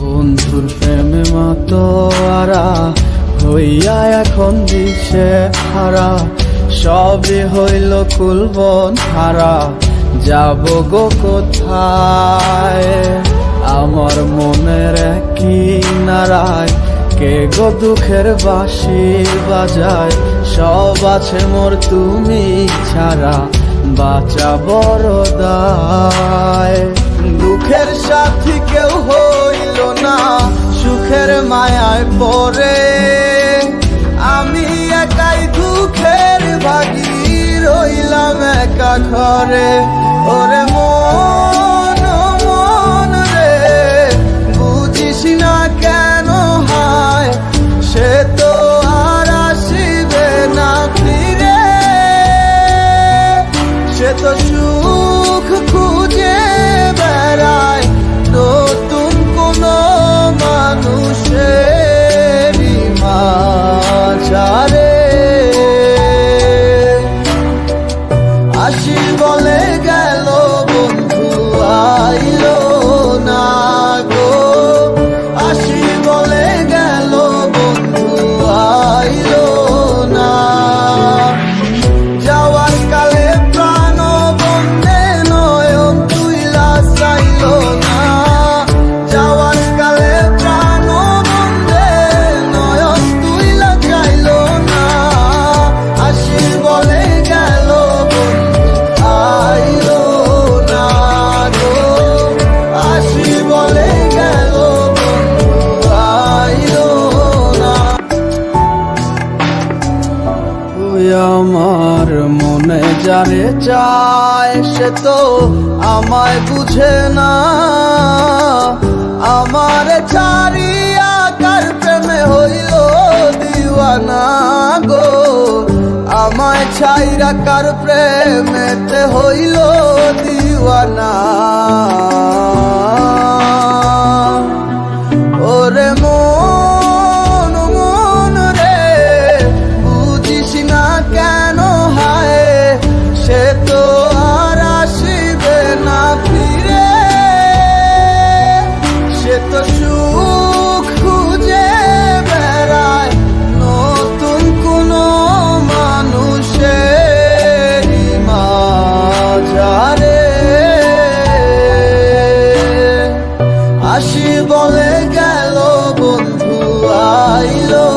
বন্ধুর প্রেমে মাতোয়ারা হইয়া এখন দিশে হারা, সবে হইল কুলবন হারা, যাব গো কোথায়? আমার মনের কিনারায় কে গো দুঃখের বাঁশি বাজায়, সব আছে মোর তুমি ছাড়া, বাঁচা বড় দায়। দুঃখের সাথী কেউ হইল না, সুখের মায়ায় পড়ে আমি একাই দুঃখের ভাগী রইলাম একা ঘরে। ওরে মন মন রে, বুঝিস না কেন হায়, সে তো আর আসিবে না ফিরে, সে তো সুখ খুঁজে বেড়ায় নতুন কোন মানুষের মাঝারে। আসি বলে গেল বন্ধু আইলো না গো, আসি বলে গেল বন্ধু আইলো না। যাওয়ার কালে প্রাণ বন্ধে নয়ন তুইলা চাইল না, যাওয়ার কালে প্রাণ বন্ধে নয়ন তুইলা চাইল না। আসি বলে গেল বন্ধু আইলো না গো, আসি বলে গেল বন্ধু আইলো না। তুই আমার মনে যারে চায়, সে তো আমায় বুঝে না, আমার ছাড়িয়া কার প্রেমে হইল দিওয়ানা গো, আমায় ছাইরা কার প্রেমেতে হইল দিওয়ানা। ওরে মন মন রে, বুঝিস না কেন হায়, সে তো আর আসিবে না ফিরে, সে তো সুখ খুঁজে বেড়ায় নতুন কোন মানুষের মাঝারে। আসি বলে গেল বন্ধু আইলো